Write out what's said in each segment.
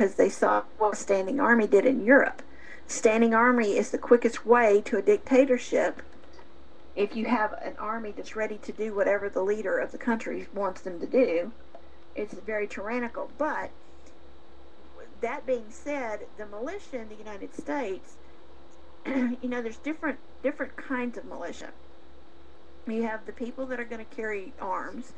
because they saw what Standing Army did in Europe. Standing Army is the quickest way to a dictatorship if you have an army that's ready to do whatever the leader of the country wants them to do. It's very tyrannical. But that being said, the militia in the United States, there's different kinds of militia. You have the people that are going to carry arms,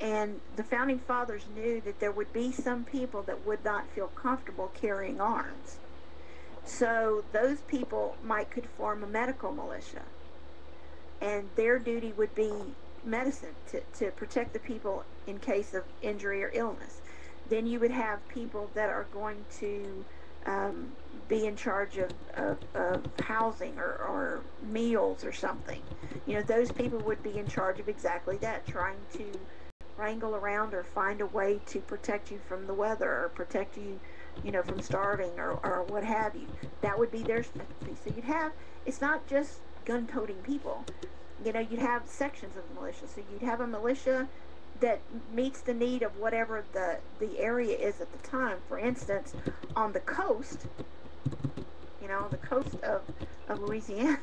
and the founding fathers knew that there would be some people that would not feel comfortable carrying arms. So those people could form a medical militia, and their duty would be medicine to protect the people in case of injury or illness. Then you would have people that are going to be in charge of housing or meals or something. Those people would be in charge of exactly that, trying to wrangle around or find a way to protect you from the weather or protect you, from starving or what have you. That would be their specialty. So it's not just gun-toting people. You'd have sections of the militia. So you'd have a militia that meets the need of whatever the area is at the time. For instance, on the coast, on the coast of Louisiana,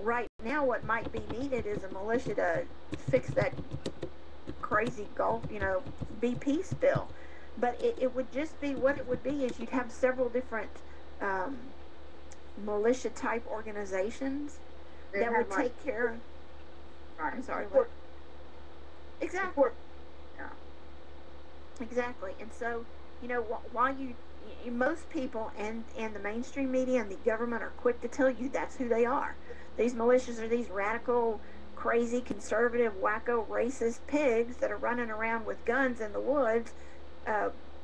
right now what might be needed is a militia to fix that crazy Gulf, BP spill. But it would just be, what it would be is you'd have several different militia type organizations that would take care of. Right. I'm sorry, what? Exactly. Yeah. Exactly. And so, while most people and the mainstream media and the government are quick to tell you that's who they are. These militias are these radical, crazy, conservative, wacko, racist pigs that are running around with guns in the woods,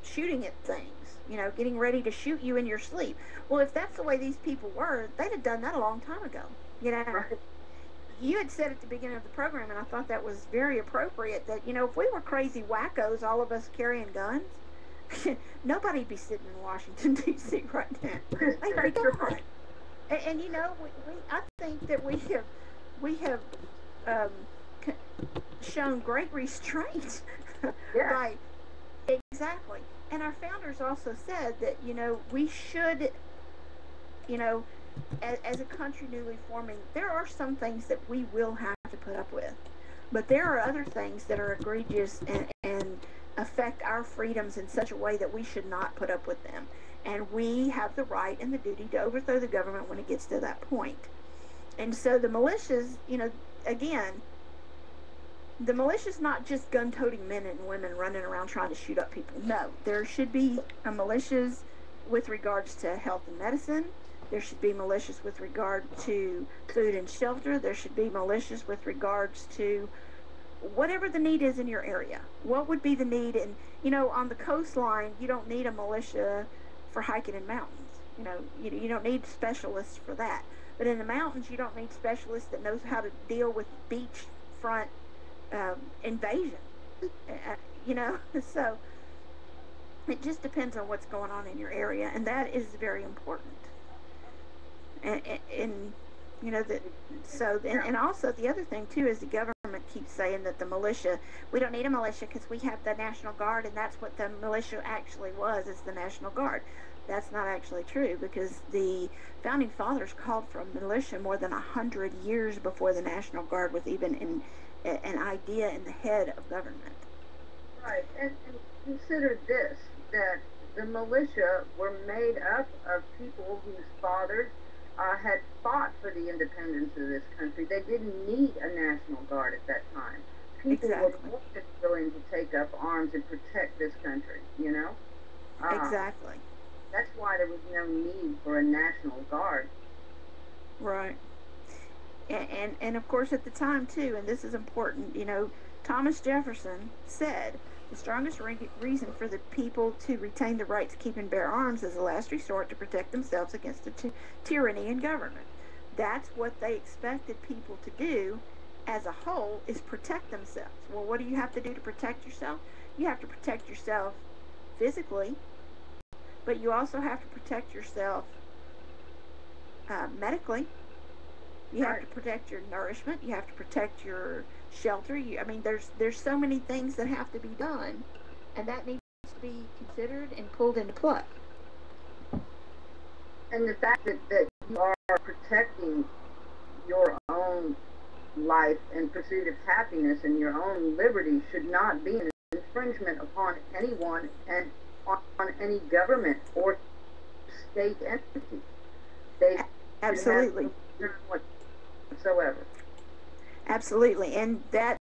shooting at things, getting ready to shoot you in your sleep. Well, if that's the way these people were, they'd have done that a long time ago. Right. You had said at the beginning of the program, and I thought that was very appropriate, that, if we were crazy wackos, all of us carrying guns, nobody'd be sitting in Washington, D.C. right now. They'd be gone. And I think that we have shown great restraint by, exactly. And our founders also said that, we should, as a country newly forming, there are some things that we will have to put up with. But there are other things that are egregious and affect our freedoms in such a way that we should not put up with them. And we have the right and the duty to overthrow the government when it gets to that point. And so the militias, again, the militia's not just gun-toting men and women running around trying to shoot up people. No, there should be militias with regards to health and medicine. There should be militias with regard to food and shelter. There should be militias with regards to whatever the need is in your area. What would be the need? And, on the coastline, you don't need a militia for hiking in mountains. You don't need specialists for that. But in the mountains, you don't need specialists that knows how to deal with beachfront invasion. So it just depends on what's going on in your area, and that is very important. And also the other thing too is the government keeps saying that the militia, we don't need a militia because we have the National Guard, and that's what the militia actually was, is the National Guard. That's not actually true, because the founding fathers called for a militia more than 100 years before the National Guard was even an idea in the head of government. Right, and consider this, that the militia were made up of people whose fathers had fought for the independence of this country. They didn't need a National Guard at that time. People were more than willing to take up arms and protect this country, Exactly. That's why there was no need for a National Guard. Right. And of course at the time too, and this is important, Thomas Jefferson said the strongest reason for the people to retain the right to keep and bear arms is a last resort to protect themselves against the tyranny and government. That's what they expected people to do as a whole, is protect themselves. Well, what do you have to do to protect yourself? You have to protect yourself physically, but you also have to protect yourself medically. You have to protect your nourishment. You have to protect your shelter. There's so many things that have to be done, and that needs to be considered and pulled into play. And the fact that you are protecting your own life and pursuit of happiness and your own liberty should not be an infringement upon anyone and on any government or state entity. They absolutely whatsoever. Absolutely, and that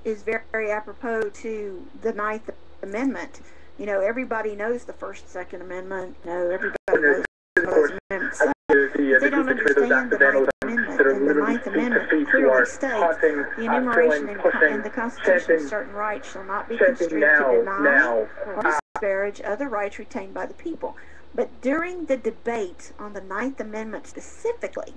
is very, very apropos to the Ninth Amendment. You know, everybody knows the First, Second Amendment. You know, everybody knows the First Amendment. So they don't understand the Ninth Amendment, and the Ninth Amendment clearly states the enumeration in the Constitution of certain rights shall not be construed to deny or disparage other rights retained by the people. But during the debate on the Ninth Amendment specifically,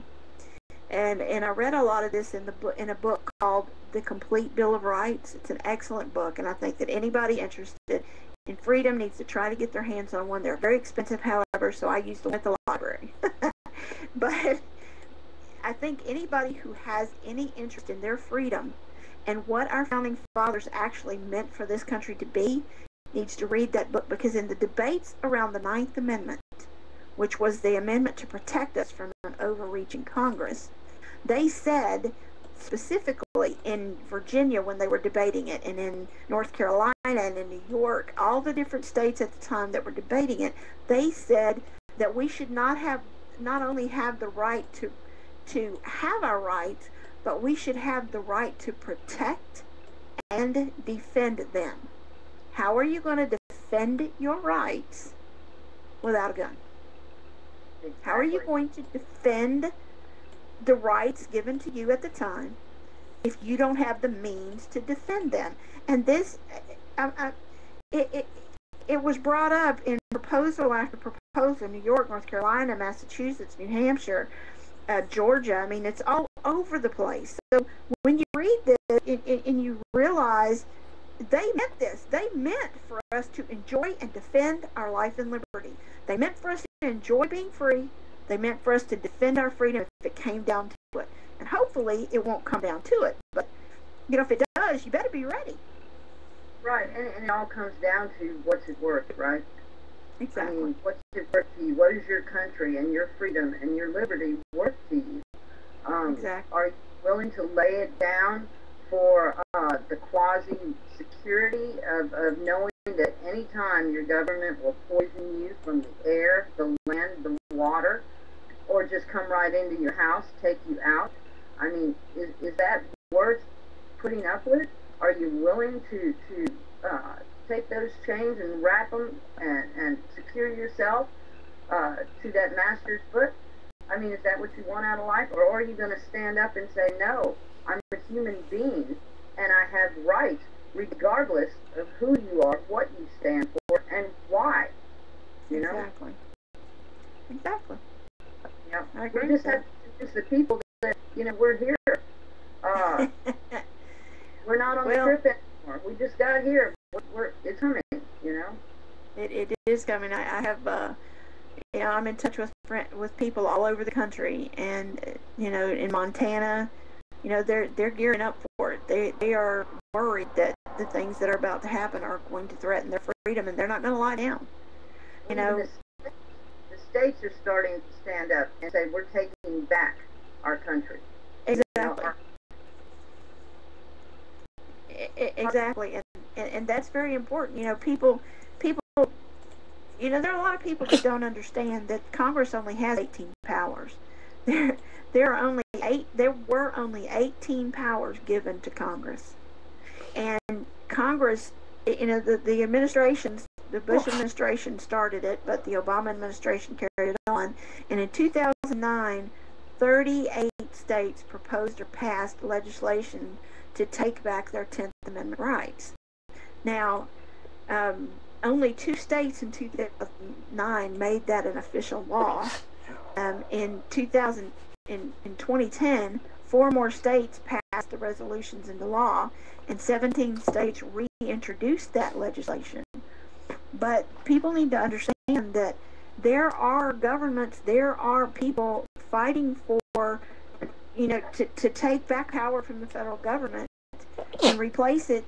and I read a lot of this in a book called The Complete Bill of Rights. It's an excellent book, and I think that anybody interested in freedom needs to try to get their hands on one. They're very expensive, however, so I use them at the library. But I think anybody who has any interest in their freedom and what our founding fathers actually meant for this country to be needs to read that book, because in the debates around the Ninth Amendment, which was the amendment to protect us from an overreaching Congress, they said specifically in Virginia when they were debating it, and in North Carolina and in New York, all the different states at the time that were debating it, they said that we should not only have the right to have our rights, but we should have the right to protect and defend them. How are you going to defend your rights without a gun? Exactly. How are you going to defend the rights given to you at the time if you don't have the means to defend them? And this, it was brought up in proposal after proposal: New York, North Carolina, Massachusetts, New Hampshire, Georgia. I mean, it's all over the place. So when you read this and you realize they meant this, they meant for us to enjoy and defend our life and liberty. They meant for us to enjoy being free. They meant for us to defend our freedom if it came down to it. And hopefully it won't come down to it. But, you know, if it does, you better be ready. Right, and it all comes down to what's it worth, right? Exactly. I mean, what's it worth to you? What is your country and your freedom and your liberty worth to you? Exactly. Are you willing to lay it down for the quasi-security of knowing that any time your government will poison you from the air, the land, the water, or just come right into your house, take you out? I mean, is that worth putting up with? Are you willing to take those chains and wrap them and secure yourself to that master's foot? I mean, is that what you want out of life? Or are you going to stand up and say, no, I'm a human being and I have rights regardless of who you are, what you stand for, and why? You know? Exactly. Exactly. Yeah. I agree We just with have just the people that, you know, we're here. We're not on the trip anymore. We just got here. It's coming, you know? It is coming. I have, you know, I'm in touch with people all over the country, and, you know, in Montana, you know, they're gearing up for it. They are worried that the things that are about to happen are going to threaten their freedom, and they're not going to lie down. You know, the states are starting to stand up and say, we're taking back our country. Exactly. Exactly, and that's very important. You know, people, you know, there are a lot of people that don't understand that Congress only has 18 powers. There were only 18 powers given to Congress, and Congress, you know, the administrations, the Bush administration started it, but the Obama administration carried it on, and in 2009, 38 states proposed or passed legislation to take back their 10th Amendment rights. Now, only 2 states in 2009 made that an official law. In 2010, 4 more states passed the resolutions into law, and 17 states reintroduced that legislation. But people need to understand that there are governments, there are people fighting for, you know, to take back power from the federal government and replace it